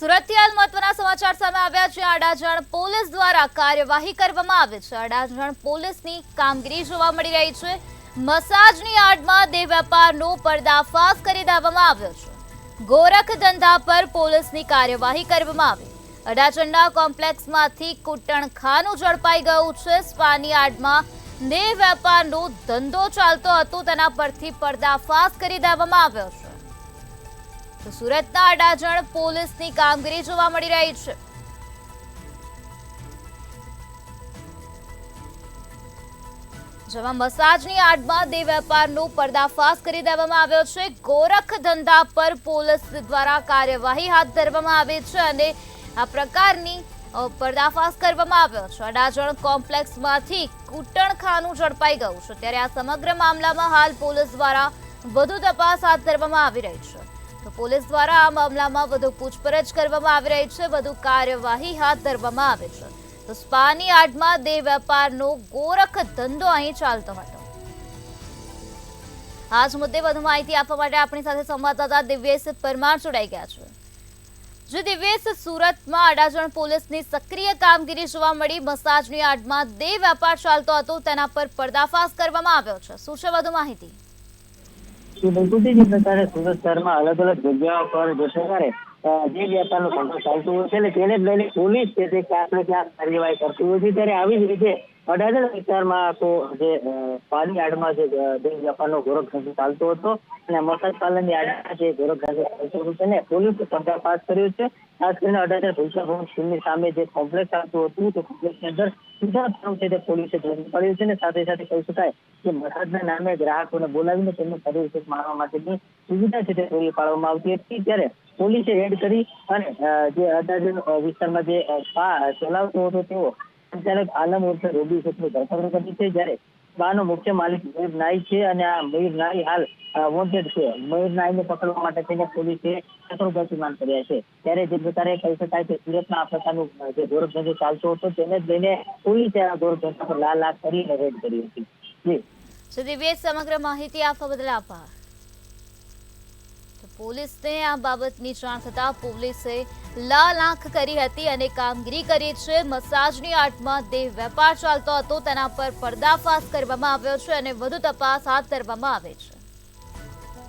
સુરતથી હાલ મહત્વના સમાચાર સામે આવ્યા છે। અડાજણ પોલીસ દ્વારા કાર્યવાહી કરવામાં આવી છે। અડાજણ પોલીસની કામગીરી જોવા મળી રહી છે। મસાજની આડમાં દેહ વેપારનો પર્દાફાશ કરી દેવામાં આવ્યો છે। ગોરખ ધંધા પર પોલીસની કાર્યવાહી કરવામાં આવી। અડાજણના કોમ્પ્લેક્સમાંથી કૂટણખાનું ઝડપાઈ ગયું છે। સ્પાની આડમાં દેહ વેપારનો ધંધો ચાલતો હતો, તેના પરથી પર્દાફાશ કરી દેવામાં આવ્યો છે। તો સુરતના અડાજણ પોલીસની કામગીરી જોવા મળી રહી છે। જેમાં મસાજની આડમાં દેહ વેપારનો પર્દાફાશ કરી દેવામાં આવ્યો છે। ગોરખ ધંધા પર પોલીસ દ્વારા કાર્યવાહી હાથ ધરવામાં આવી છે અને આ પ્રકારની પર્દાફાશ કરવામાં આવ્યો છે। અડાજણ કોમ્પ્લેક્સમાંથી કૂટણખાનું ઝડપાઈ ગયું છે, ત્યારે આ સમગ્ર મામલામાં હાલ પોલીસ દ્વારા વધુ તપાસ હાથ ધરવામાં આવી રહી છે। તો પોલીસ દ્વારા આ મામલામાં વધુ પૂછપરછ કરવામાં આવી રહી છે, વધુ કાર્યવાહી હાથ ધરવામાં આવી છે। તો સ્પાની આડમાં દેહ વેપારનો ગોરખ ધંધો અહીં ચાલતો હતો। આ જ મુદ્દે વધુ માહિતી આપવા માટે આપણી સાથે સંવાદદાતા દિવ્યેશ પરમાર જોડાઈ ગયા છે। જે દિવ્યેશ, સુરતમાં અડાજણ પોલીસની સક્રિય કામગીરી જોવા મળી। મસાજની આડમાં દેહ વેપાર ચાલતો હતો, તેના પર પર્દાફાશ કરવામાં આવ્યો છે। શું છે વધુ માહિતી? બિલકુલ જે પ્રકારે સુરત શહેરમાં અલગ અલગ જગ્યાઓ પર જે પ્રકારે જે વેપારનો ધંધો ચાલતો હોય છે, તેને જ લઈને પોલીસ છે તે ક્યાંક ને ક્યાંક કાર્યવાહી કરતી હોય છે। ત્યારે આવી જ રીતે અડાજણ વિસ્તારમાં તો જે પાણી આડમાં જે વેપારનો ગોરખ ધંધો ચાલતો હતો અને મસાજ પાર્લરની આડમાં જે ગોરખ ધંધો ચાલતો હતો તેને પોલીસે પર્દાફાશ કર્યો છે। ખાસ કરીને અડાજણ ભૂષા ભવન સ્કૂલની સામે જે કોમ્પ્લેક્સ આવતું હતું, તે કોમ્પ્લેક્સની અંદર કૂટણખાનું છે તે પોલીસે ઝડપી પડ્યું છે અને સાથે સાથે કહી શકાય કે મસાજના નામે ગ્રાહકોને બોલાવીને તેમને સર્વિસ માણવા માટેની સુવિધા છે તે પૂરી પાડવામાં આવતી હતી। ત્યારે પોલીસે રેડ કરી અને જે અડાજણ વિસ્તારમાં જે સ્પા ચલાવતો હતો તેવો સંચાલક આલમ ઉર્ફે રોબી શેખની ધરપકડ કરી છે। જ્યારે સ્પાનો મુખ્ય માલિક મયુર નાઈ છે અને આ મયુર નાઈ હાલ વોન્ટેડ છે। મયુર નાઈને પકડવા માટે તેને પોલીસે ગતિમાન કર્યા છે। ત્યારે જે પ્રકારે કહી શકાય કે સુરતમાં આ પ્રકારનું જે ગોરખ ધંધો ચાલતો હતો તેને જ લઈને પોલીસે આ ગોરખ ધંધા પર લાલ આંખ કરીને રેડ કરી હતી। જી દિવ્યેશ, સમગ્ર માહિતી આપવા બદલ આભાર। પોલીસને આ બાબતની જાણ થતા પોલીસે લાલ આંખ કરી હતી અને કામગીરી કરી છે। મસાજની આડમાં દેહ વેપાર ચાલતો હતો, તેના પર પર્દાફાશ કરવામાં આવ્યો છે અને વધુ તપાસ હાથ ધરવામાં આવે છે।